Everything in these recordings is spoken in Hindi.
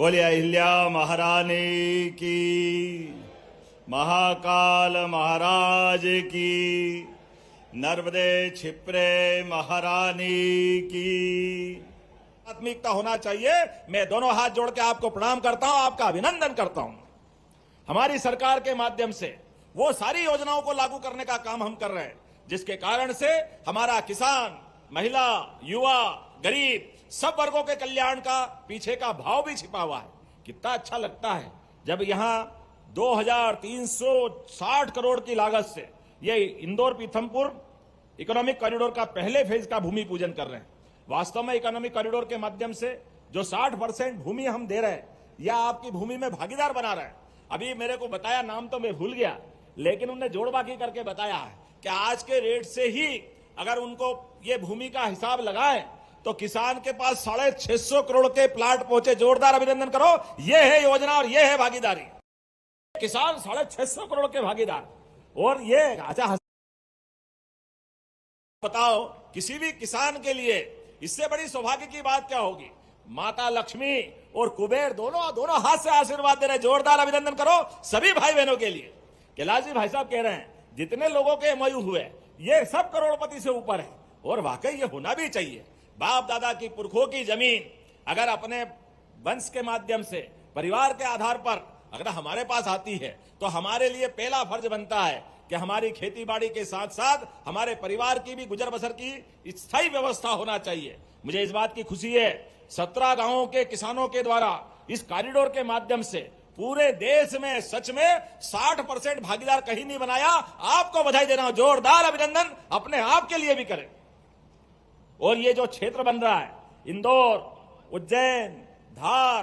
बोलिए अहिल्या महारानी की, महाकाल महाराज की, नर्मदे क्षिप्रे महारानी की। प्राथमिकता होना चाहिए। मैं दोनों हाथ जोड़ के आपको प्रणाम करता हूं, आपका अभिनंदन करता हूं। हमारी सरकार के माध्यम से वो सारी योजनाओं को लागू करने का काम हम कर रहे हैं, जिसके कारण से हमारा किसान, महिला, युवा, गरीब सब वर्गों के कल्याण का पीछे का भाव भी छिपा हुआ है। कितना अच्छा लगता है जब यहां 2360 करोड़ की लागत से ये इंदौर पीथमपुर इकोनॉमिक कॉरिडोर का पहले फेज का भूमि पूजन कर रहे हैं। वास्तव में इकोनॉमिक कॉरिडोर के माध्यम से जो 60% भूमि हम दे रहे हैं या आपकी भूमि में भागीदार बना रहे हैं। अभी मेरे को बताया, नाम तो मैं भूल गया, लेकिन उन्होंने जोड़ बाकी करके बताया है कि आज के रेट से ही अगर उनको ये भूमि का हिसाब लगाएं तो किसान के पास 650 करोड़ के प्लाट पहुंचे। जोरदार अभिनंदन करो। ये है योजना और ये है भागीदारी। किसान 650 करोड़ के भागीदार। और ये अच्छा बताओ, किसी भी किसान के लिए इससे बड़ी सौभाग्य की बात क्या होगी। माता लक्ष्मी और कुबेर दोनों हाथ से आशीर्वाद दे रहे। जोरदार अभिनंदन करो सभी भाई बहनों के लिए। कैलाश जी भाई साहब कह रहे हैं जितने लोगों के एमओयू हुए ये सब करोड़पति से ऊपर है, और वाकई ये होना भी चाहिए। बाप दादा की पुरखों की जमीन अगर अपने वंश के माध्यम से परिवार के आधार पर अगर हमारे पास आती है तो हमारे लिए पहला फर्ज बनता है कि हमारी खेती बाड़ी के साथ साथ हमारे परिवार की भी गुजर बसर की स्थायी व्यवस्था होना चाहिए। मुझे इस बात की खुशी है 17 गांवों के किसानों के द्वारा इस कॉरिडोर के माध्यम से पूरे देश में सच में 60% भागीदार कहीं नहीं बनाया। आपको बधाई देना हूं। जोरदार अभिनंदन अपने आप के लिए भी करें। और ये जो क्षेत्र बन रहा है इंदौर, उज्जैन, धार,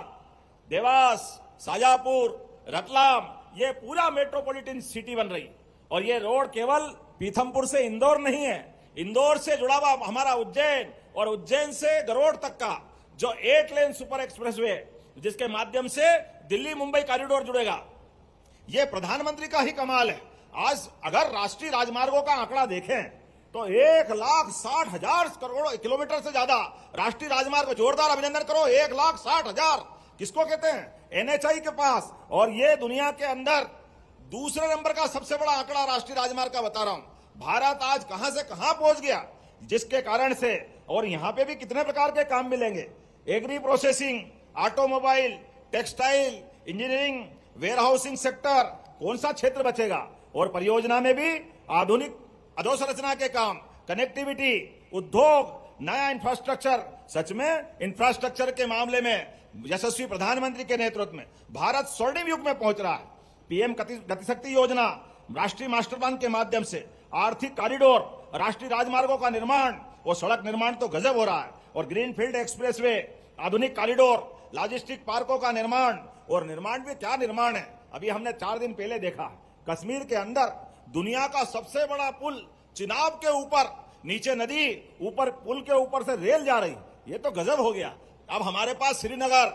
देवास, शाजापुर, रतलाम, ये पूरा मेट्रोपॉलिटन सिटी बन रही। और ये रोड केवल पीथमपुर से इंदौर नहीं है, इंदौर से जुड़ा हुआ हमारा उज्जैन और उज्जैन से गरोड़ तक का जो 8 लेन सुपर एक्सप्रेसवे जिसके माध्यम से दिल्ली मुंबई कॉरिडोर जुड़ेगा। ये प्रधानमंत्री का ही कमाल है। आज अगर राष्ट्रीय राजमार्गों का आंकड़ा देखें तो 1,60,000 करोड़ किलोमीटर से ज्यादा राष्ट्रीय राजमार्ग। जोरदार अभिनंदन करो। 1,60,000 किसको कहते हैं? एनएचआई के पास। और ये दुनिया के अंदर दूसरे नंबर का सबसे बड़ा आंकड़ा राष्ट्रीय राजमार्ग का बता रहा हूं। भारत आज कहां से कहां पहुंच गया, जिसके कारण से और यहां पे भी कितने प्रकार के काम मिलेंगे। Agri processing, automobile, textile, engineering, warehousing sector, कौन सा क्षेत्र बचेगा। और परियोजना में भी आधुनिक अधोसंरचना के काम, कनेक्टिविटी, उद्योग, नया इंफ्रास्ट्रक्चर। सच में इंफ्रास्ट्रक्चर के मामले में यशस्वी प्रधानमंत्री के नेतृत्व में भारत स्वर्णिम युग में पहुंच रहा है। पीएम गतिशक्ति योजना, राष्ट्रीय मास्टर प्लान के माध्यम से आर्थिक कॉरिडोर, राष्ट्रीय राजमार्गों का निर्माण और सड़क निर्माण तो गजब हो रहा है। और ग्रीनफील्ड एक्सप्रेसवे, आधुनिक कॉरिडोर, लॉजिस्टिक पार्कों का निर्माण। और निर्माण भी क्या निर्माण है। अभी हमने 4 दिन पहले देखा कश्मीर के अंदर दुनिया का सबसे बड़ा पुल चिनाब के ऊपर, नीचे नदी, ऊपर पुल के ऊपर से रेल जा रही। ये तो गजब हो गया। अब हमारे पास श्रीनगर,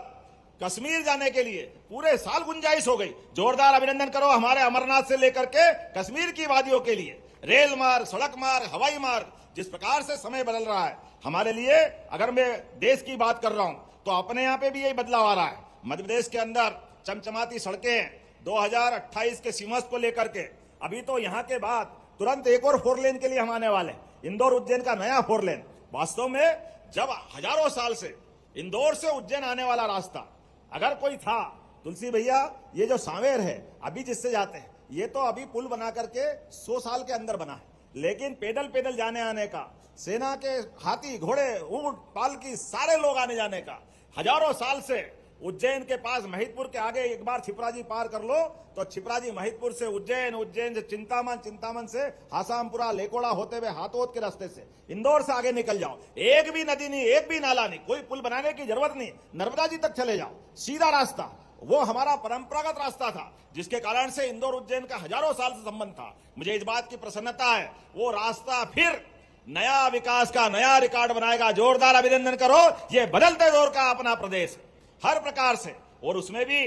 कश्मीर जाने के लिए पूरे साल गुंजाइश हो गई। जोरदार अभिनंदन करो हमारे अमरनाथ से लेकर के कश्मीर की वादियों के लिए। रेल मार्ग, सड़क मार्ग, हवाई मार्ग, जिस प्रकार से समय बदल रहा है हमारे लिए। अगर मैं देश की बात कर रहा हूं तो अपने यहां पे भी यही बदलाव आ रहा है। मध्य प्रदेश के अंदर चमचमाती सड़कें 2028 के सीमस को लेकर के। अभी तो यहां के बाद तुरंत एक और 4 लेन के लिए हम आने वाले। इंदौर उज्जैन का नया 4 लेन। वास्तव में जब हजारों साल से इंदौर से उज्जैन आने वाला रास्ता अगर कोई था, तुलसी भैया, ये जो सांवेर है अभी जिससे जाते हैं, ये तो अभी पुल बना करके 100 साल के अंदर बना है। लेकिन पैदल पैदल जाने आने का, सेना के हाथी, घोड़े, ऊंट, पालकी, सारे लोग आने जाने का हजारों साल से उज्जैन के पास महिदपुर के आगे एक बार छिपराजी पार कर लो तो छिपराजी महिदपुर से उज्जैन, उज्जैन से चिंतामन, चिंतामन से हासामपुरा, लेकोड़ा होते हुए हाथोद के रास्ते से इंदौर से आगे निकल जाओ। एक भी नदी नहीं, एक भी नाला नहीं, कोई पुल बनाने की जरूरत नहीं। नर्मदा जी तक चले जाओ, सीधा रास्ता। वो हमारा परंपरागत रास्ता था, जिसके कारण से इंदौर उज्जैन का हजारों साल से संबंध था। मुझे इस बात की प्रसन्नता है वो रास्ता फिर नया विकास का नया रिकॉर्ड बनाएगा। जोरदार अभिनंदन करो। ये बदलते दौर का अपना प्रदेश है हर प्रकार से। और उसमें भी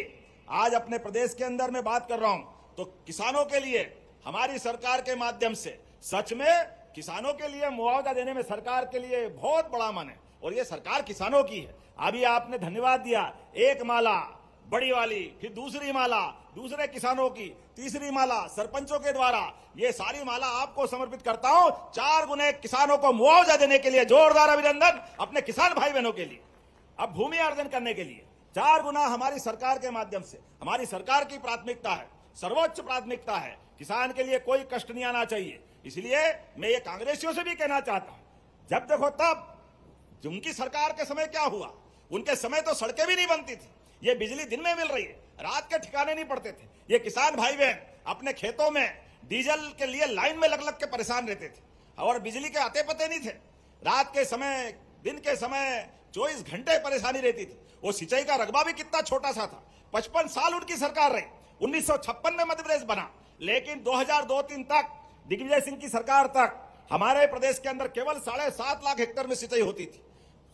आज अपने प्रदेश के अंदर मैं बात कर रहा हूं तो किसानों के लिए हमारी सरकार के माध्यम से सच में किसानों के लिए मुआवजा देने में सरकार के लिए बहुत बड़ा मन है। और ये सरकार किसानों की है। अभी आपने धन्यवाद दिया, एक माला बड़ी वाली, फिर दूसरी माला दूसरे किसानों की, तीसरी माला सरपंचों के द्वारा, ये सारी माला आपको समर्पित करता हूं 4 गुने किसानों को मुआवजा देने के लिए। जोरदार अभिनंदन अपने किसान भाई बहनों के लिए। अब भूमि अर्जन करने के लिए 4 गुना हमारी सरकार के माध्यम से, हमारी सरकार की प्राथमिकता है, सर्वोच्च प्राथमिकता है, किसान के लिए कोई कष्ट नहीं आना चाहिए। इसलिए मैं ये कांग्रेसियों से भी कहना चाहता हूं, जब देखो तब उनकी सरकार के समय क्या हुआ, उनके समय तो सड़कें भी नहीं बनती थी, ये बिजली दिन में मिल रही है, रात के ठिकाने नहीं पड़ते थे। ये किसान भाई बहन अपने खेतों में डीजल के लिए लाइन में लग लग के परेशान रहते थे और बिजली के आते पते नहीं थे। रात के समय, दिन के समय 24 घंटे परेशानी रहती थी। वो सिंचाई का रकबा भी कितना छोटा सा था। 55 साल उनकी सरकार रही। 1956 में मध्य प्रदेश बना, लेकिन 2002-3 तक, दिग्विजय सिंह की सरकार तक हमारे प्रदेश के अंदर केवल 7.5 लाख हेक्टेयर में सिंचाई होती थी।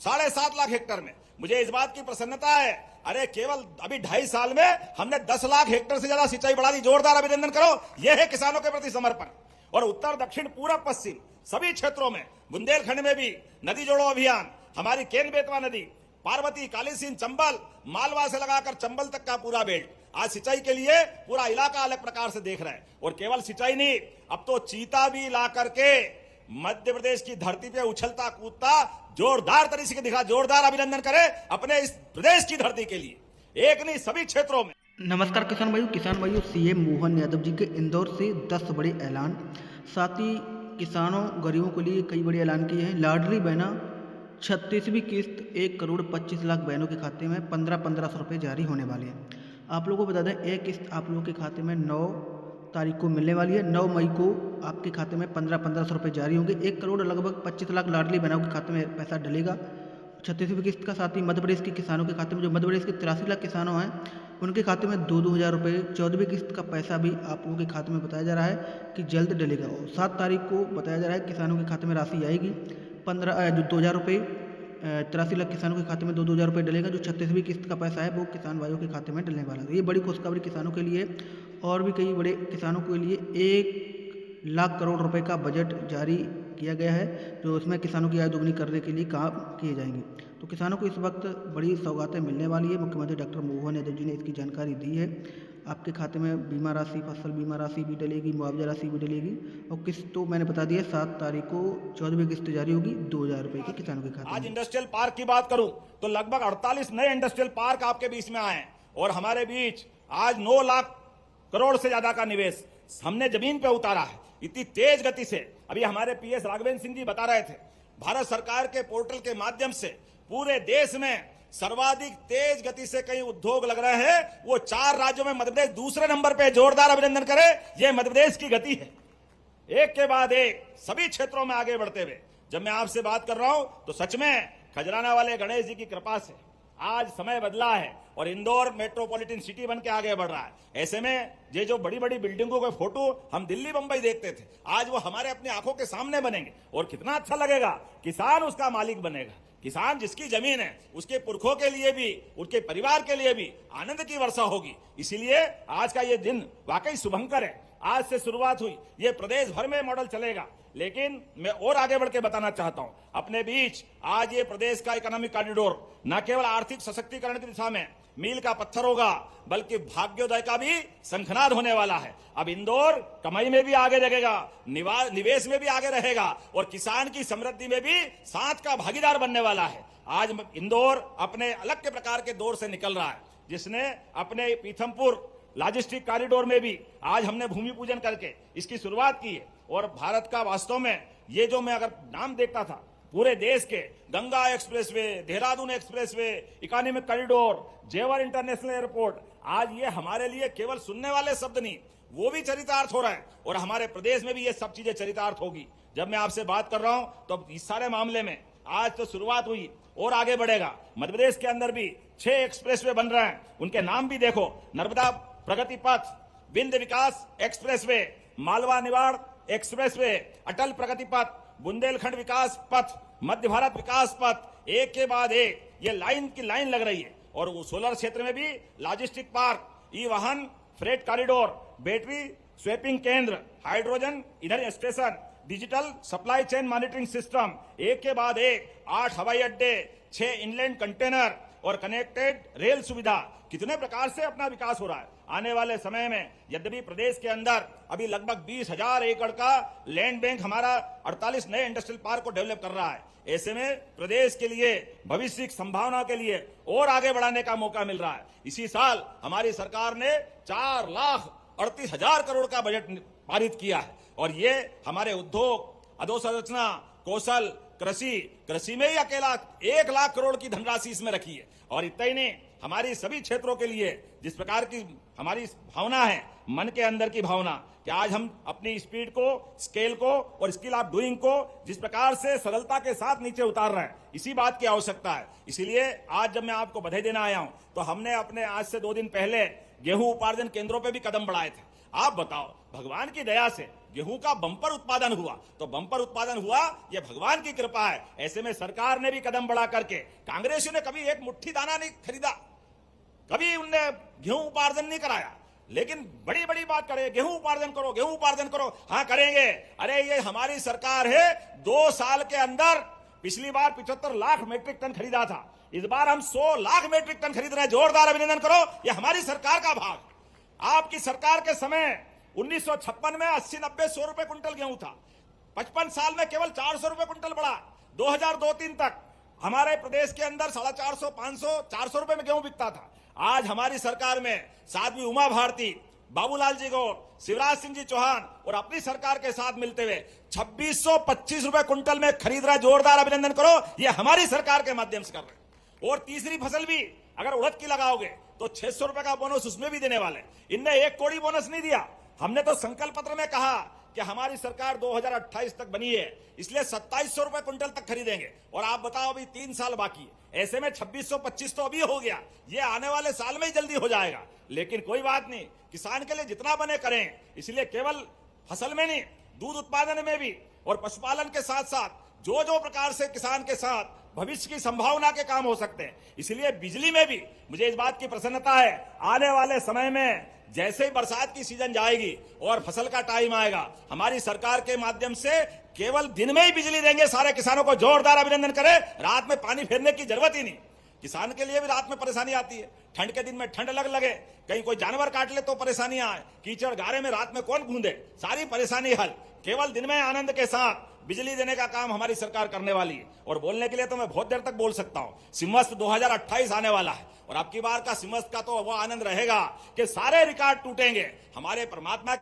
7.5 लाख हेक्टेयर में। मुझे इस बात की प्रसन्नता है, अरे केवल अभी 2.5 साल में हमने 10 लाख हेक्टेयर से ज्यादा सिंचाई बढ़ा दी। जोरदार अभिनंदन करो, यह है किसानों के प्रति समर्पण। और उत्तर, दक्षिण, पूरब, पश्चिम सभी क्षेत्रों में, बुंदेलखंड में भी नदी जोड़ो अभियान, हमारी केन बेतवा नदी, पार्वती, कालीसिंध, चंबल, मालवा से लगाकर चंबल तक का पूरा बेल्ट आज सिंचाई के लिए पूरा इलाका अलग प्रकार से देख रहा है। और केवल सिंचाई नहीं, अब तो चीता भी ला करके मध्य प्रदेश की धरती पे उछलता कूदता जोरदार तरीके से दिखा। जोरदार अभिनंदन करें अपने इस प्रदेश की धरती के लिए, एक नहीं सभी क्षेत्रों में। नमस्कार किसान भाइयों, सीएम मोहन यादव जी के इंदौर से 10 बड़े ऐलान, साथ ही किसानों गरीबों के लिए कई बड़े ऐलान किए हैं। लाडली बहना 36वीं किस्त 1 करोड़ 25 लाख बहनों के खाते में 1500 रुपये जारी होने वाले हैं। आप लोगों को बता दें, एक किस्त आप लोगों के खाते में 9 तारीख को मिलने वाली है। 9 मई को आपके खाते में 1500 रुपये जारी होंगे। 1 करोड़ लगभग 25 लाख लाडली बहनों के खाते में पैसा डलेगा 36वीं किस्त का। साथ ही मध्य प्रदेश के किसानों के खाते में, जो मध्य प्रदेश के 83 लाख किसानों हैं, उनके खाते में 2-2 हज़ार रुपये 14वीं किस्त का पैसा भी आप लोगों के खाते में बताया जा रहा है कि जल्द डलेगा। और 7 तारीख को बताया जा रहा है किसानों के खाते में राशि आएगी 2,000 रुपये। 83 लाख किसानों के खाते में 2-2 हज़ार रुपये डलेगा। जो 36वीं किस्त का पैसा है वो किसान भाइयों के खाते में डलने वाला है। ये बड़ी खुशखबरी किसानों के लिए। और भी कई बड़े किसानों के लिए 1 लाख करोड़ रुपए का बजट जारी किया गया है, जो उसमें किसानों की आय दोगुनी करने के लिए काम किए जाएंगे। तो किसानों को इस वक्त बड़ी सौगातें मिलने वाली है। मुख्यमंत्री डॉक्टर मोहन यादव जी ने इसकी जानकारी दी है। आपके खाते में बीमा राशि, फसल बीमा राशि भी डलेगी, मुआवजा राशि भी डलेगी। और किस्त तो मैंने बता दिया, 7 तारीख को 14वीं किस्त जारी होगी 2,000 रुपये की किसानों के खाते में। आज इंडस्ट्रियल पार्क की बात करूं तो लगभग 48 नए इंडस्ट्रियल पार्क आपके बीच में आए हैं। और हमारे बीच आज 9 लाख करोड़ से ज्यादा का निवेश हमने जमीन पे उतारा है, इतनी तेज गति से। अभी हमारे PS राघवेंद्र सिंह जी बता रहे थे, भारत सरकार के पोर्टल के माध्यम से पूरे देश में सर्वाधिक तेज गति से कई उद्योग लग रहे हैं। वो 4 राज्यों में मध्य प्रदेश दूसरे नंबर पे। जोरदार अभिनंदन करें, ये मध्य प्रदेश की गति है, एक के बाद एक सभी क्षेत्रों में आगे बढ़ते हुए। जब मैं आपसे बात कर रहा हूं तो सच में खजराना वाले गणेश जी की कृपा से आज समय बदला है और इंदौर मेट्रोपॉलिटन सिटी बन के आगे बढ़ रहा है। ऐसे में ये जो बड़ी बड़ी बिल्डिंगों के फोटो हम दिल्ली बंबई देखते थे, आज वो हमारे अपनी आंखों के सामने बनेंगे। और कितना अच्छा लगेगा, किसान उसका मालिक बनेगा। किसान जिसकी जमीन है, उसके पुरखों के लिए भी, उनके परिवार के लिए भी आनंद की वर्षा होगी। इसीलिए आज का ये दिन वाकई शुभंकर है। आज से शुरुआत हुई, ये प्रदेश भर में मॉडल चलेगा। लेकिन मैं और आगे बढ़ के बताना चाहता हूं, अपने बीच आज ये प्रदेश का इकोनॉमिक कॉरिडोर न केवल आर्थिक सशक्तिकरण की दिशा में मील का पत्थर होगा, बल्कि भाग्योदय का भी शंखनाद होने वाला है। अब इंदौर कमाई में भी आगे लगेगा, निवेश में भी आगे रहेगा और किसान की समृद्धि में भी साथ का भागीदार बनने वाला है। आज इंदौर अपने अलग के प्रकार के दौर से निकल रहा है, जिसने अपने पीथमपुर लॉजिस्टिक कॉरिडोर में भी आज हमने भूमि पूजन करके इसकी शुरुआत की है। और भारत का वास्तव में ये जो मैं अगर नाम देखता था पूरे देश के, Ganga expressway, Dehradun expressway, economic corridor, जेवर इंटरनेशनल एयरपोर्ट, आज ये हमारे लिए केवल सुनने वाले शब्द नहीं, वो भी चरितार्थ हो रहा है। और हमारे प्रदेश में भी ये सब चीजें चरितार्थ होगी। जब मैं आपसे बात कर रहा हूं तो इस सारे मामले में आज तो शुरुआत हुई और आगे बढ़ेगा। मध्य प्रदेश के अंदर भी 6 एक्सप्रेसवे बन रहे हैं, उनके नाम भी देखो, नर्मदा प्रगति पथ, विंध्य विकास एक्सप्रेसवे, मालवा निवाड़ एक्सप्रेसवे, अटल प्रगति पथ, बुंदेलखंड विकास पथ, मध्य भारत विकास पथ, एक के बाद एक ये लाइन की लाइन लग रही है। और वो सोलर क्षेत्र में भी लॉजिस्टिक पार्क, ई वाहन, फ्रेट कॉरिडोर, बैटरी स्वैपिंग केंद्र, हाइड्रोजन इधर station, digital supply chain monitoring system, एक के बाद एक 8 हवाई अड्डे, 6 इनलैंड कंटेनर और कनेक्टेड रेल सुविधा, कितने प्रकार से अपना विकास हो रहा है। आने वाले समय में यद्यपि प्रदेश के अंदर अभी लगभग 20,000 एकड़ का लैंड बैंक हमारा 48 नए इंडस्ट्रियल पार्क को डेवलप कर रहा है, ऐसे में प्रदेश के लिए भविष्य की संभावना के लिए और आगे बढ़ाने का मौका मिल रहा है। इसी साल हमारी सरकार ने 4,38,000 करोड़ का बजट पारित किया है और ये हमारे उद्योग, अधोसंरचना, कौशल, कृषि में ही अकेला 1 लाख करोड़ की धनराशि इसमें रखी है। और इतना ही नहीं, हमारी सभी क्षेत्रों के लिए जिस प्रकार की हमारी भावना है, मन के अंदर की भावना कि आज हम अपनी स्पीड को, स्केल को और स्किल ऑफ डूइंग को जिस प्रकार से सरलता के साथ नीचे उतार रहे हैं, इसी बात की आवश्यकता है। इसीलिए आज जब मैं आपको बधाई देना आया हूं तो हमने अपने आज से 2 दिन पहले गेहूं उपार्जन केंद्रों पे भी कदम बढ़ाए थे। आप बताओ, भगवान की दया से गेहूं का बम्पर उत्पादन हुआ, तो बम्पर उत्पादन हुआ ये भगवान की कृपा है। ऐसे में सरकार ने भी कदम बढ़ा करके, कांग्रेसियों ने कभी एक मुट्ठी दाना नहीं खरीदा, कभी उनने गेहूं उपार्जन नहीं कराया, लेकिन बड़ी बड़ी बात करे, गेहूं उपार्जन करो, गेहूं उपार्जन करो। हाँ करेंगे, अरे ये हमारी सरकार है, 2 साल के अंदर पिछली बार 75 लाख मीट्रिक टन खरीदा था, इस बार हम 100 लाख मीट्रिक टन खरीद रहे हैं। जोरदार अभिनंदन करो, ये हमारी सरकार का भाग। आपकी सरकार के समय 1956 में 80-90 100 रुपए कुंटल गेहूं था, 55 साल में केवल 400 रुपए कुंटल बढ़ा। 2002-3 तक हमारे प्रदेश के अंदर 450, 500, 400 रुपए में गेहूं बिकता था। आज हमारी सरकार में साध्वी उमा भारती, बाबूलाल जी गौर, शिवराज सिंह जी चौहान और अपनी सरकार के साथ मिलते हुए 2625 रुपए कुंटल में खरीद रहा है। जोरदार अभिनंदन करो, ये हमारी सरकार के माध्यम से कर रहे हैं। और तीसरी फसल भी अगर उड़द की लगाओगे तो 600 रुपए का बोनस उसमें भी देने वाले। इनने 1 कौड़ी बोनस नहीं दिया। हमने तो संकल्प पत्र में कहा कि हमारी सरकार 2028 तक बनी है, इसलिए 2700 रुपए कुंटल तक खरीदेंगे। और आप बताओ, अभी 3 साल बाकी है, ऐसे में 2625 तो अभी हो गया, ये आने वाले साल में ही जल्दी हो जाएगा। लेकिन कोई बात नहीं, किसान के लिए जितना बने करें। इसलिए केवल फसल में नहीं, दूध उत्पादन में भी और पशुपालन के साथ साथ जो जो प्रकार से किसान के साथ भविष्य की संभावना के काम हो सकते हैं। इसलिए बिजली में भी मुझे इस बात की प्रसन्नता है, आने वाले समय में जैसे ही बरसात की सीजन जाएगी और फसल का टाइम आएगा, हमारी सरकार के माध्यम से केवल दिन में ही बिजली देंगे सारे किसानों को। जोरदार अभिनंदन करें, रात में पानी फेरने की जरूरत ही नहीं। किसान के लिए भी रात में परेशानी आती है, ठंड के दिन में ठंड लगे, कहीं कोई जानवर काट ले तो परेशानियां आए, कीचड़ गारे में रात में कौन गूंदे, सारी परेशानी हल। केवल दिन में आनंद के साथ बिजली देने का काम हमारी सरकार करने वाली है। और बोलने के लिए तो मैं बहुत देर तक बोल सकता हूं। सिमस्त 2028 आने वाला है और अब की बार का सिमस्त का तो वो आनंद रहेगा कि सारे रिकॉर्ड टूटेंगे। हमारे परमात्मा